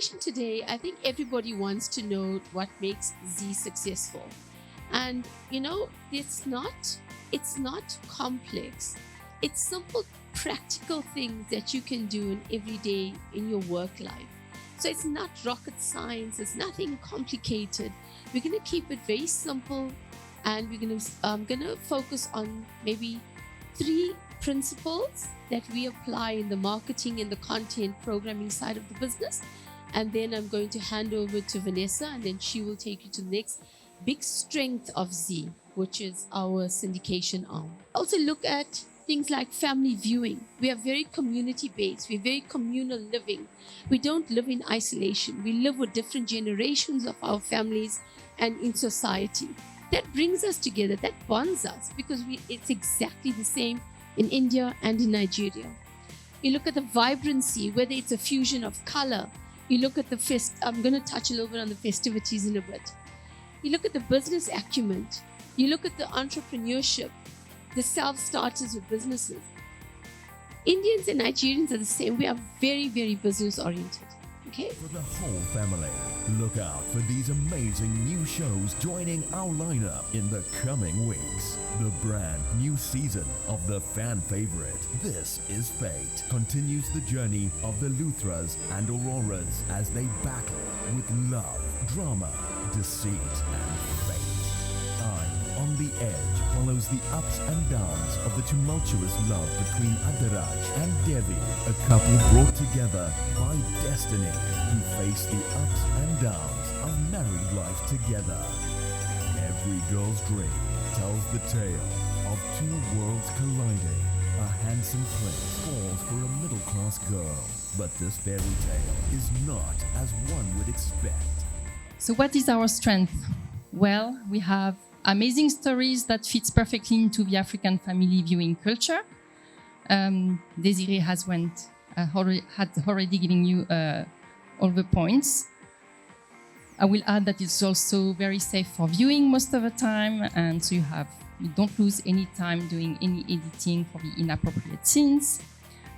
generation today, I think everybody wants to know what makes Z successful. And it's not complex. It's simple, practical things that you can do every day in your work life. So it's not rocket science, it's nothing complicated. We're going to keep it very simple, and we're going to focus on maybe 3 principles that we apply in the marketing and the content programming side of the business. And then I'm going to hand over to Vanessa, and then she will take you to the next big strength of Z, which is our syndication arm. Also look at things like family viewing. We are very community-based. We're very communal living. We don't live in isolation. We live with different generations of our families and in society. That brings us together. That bonds us, because it's exactly the same in India and in Nigeria. You look at the vibrancy, whether it's a fusion of color. You look at I'm going to touch a little bit on the festivities in a bit. You look at the business acumen. You look at the entrepreneurship, the self-starters with businesses. Indians and Nigerians are the same. We are very, very business-oriented. Okay? For the whole family, look out for these amazing new shows joining our lineup in the coming weeks. The brand new season of the fan favorite, This Is Fate, continues the journey of the Luthras and Auroras as they battle with love, drama, deceit, and fate. I'm on the Edge follows the ups and downs of the tumultuous love between Adiraj and Devi, a couple brought together by destiny who face the ups and downs of married life together. Every girl's dream tells the tale of 2 worlds colliding. A handsome prince falls for a middle-class girl, but this fairy tale is not as one would expect. So what is our strength? Well, we have amazing stories that fits perfectly into the African family viewing culture. Desiree had already given you all the points. I will add that it's also very safe for viewing most of the time, and so you don't lose any time doing any editing for the inappropriate scenes.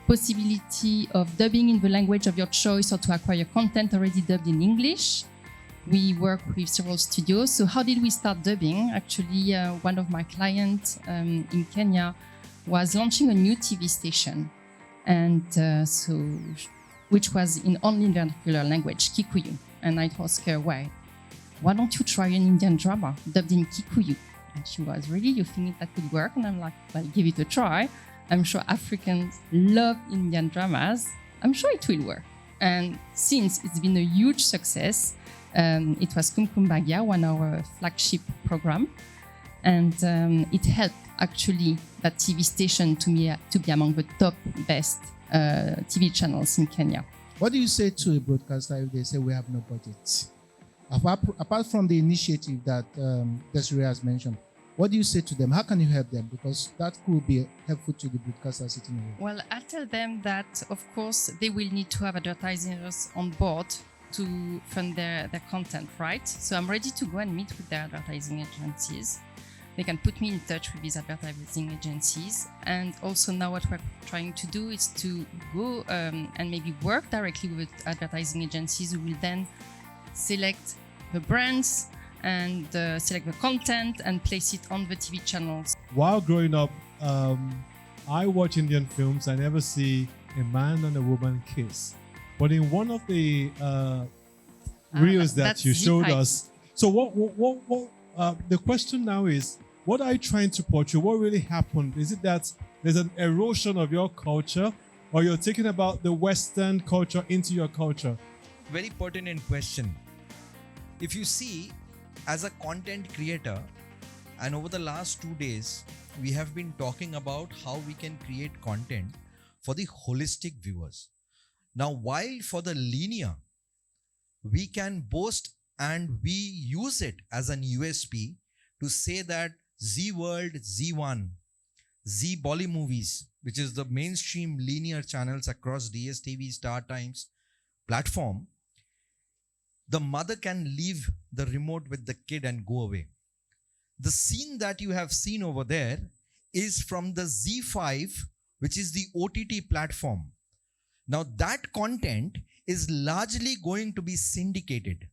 Possibility of dubbing in the language of your choice, or to acquire content already dubbed in English. We work with several studios. So how did we start dubbing? Actually, one of my clients in Kenya was launching a new TV station, and which was in only the vernacular language, Kikuyu. And I asked her, why don't you try an Indian drama dubbed in Kikuyu? And she was, really, you think that could work? And I'm like, well, give it a try. I'm sure Africans love Indian dramas. I'm sure it will work. And since it's been a huge success, it was Kumkum Bhagya, one of our flagship program, and it helped actually that TV station to be among the top best TV channels in Kenya. What do you say to a broadcaster if they say we have no budget? Apart from the initiative that Desiree has mentioned, what do you say to them? How can you help them? Because that could be helpful to the broadcaster sitting here. Well, I tell them that, of course, they will need to have advertisers on board to fund their content, right? So I'm ready to go and meet with their advertising agencies. They can put me in touch with these advertising agencies. And also now what we're trying to do is to go and maybe work directly with advertising agencies who will then select the brands and select the content and place it on the TV channels. While growing up, I watch Indian films. I never see a man and a woman kiss. But in one of the reels that you showed us, so what the question now is, what are you trying to portray? What really happened? Is it that there's an erosion of your culture, or you're taking about the Western culture into your culture? Very pertinent question. If you see, as a content creator, and over the last 2 days, we have been talking about how we can create content for the holistic viewers. Now, while for the linear, we can boast and we use it as an USP to say that Z World, Z1, Z Bolly Movies, which is the mainstream linear channels across DSTV, Star Times platform, the mother can leave the remote with the kid and go away. The scene that you have seen over there is from the Z5, which is the OTT platform. Now that content is largely going to be syndicated.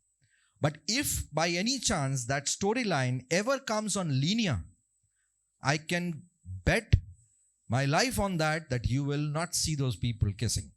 But if by any chance that storyline ever comes on linear, I can bet my life on that you will not see those people kissing.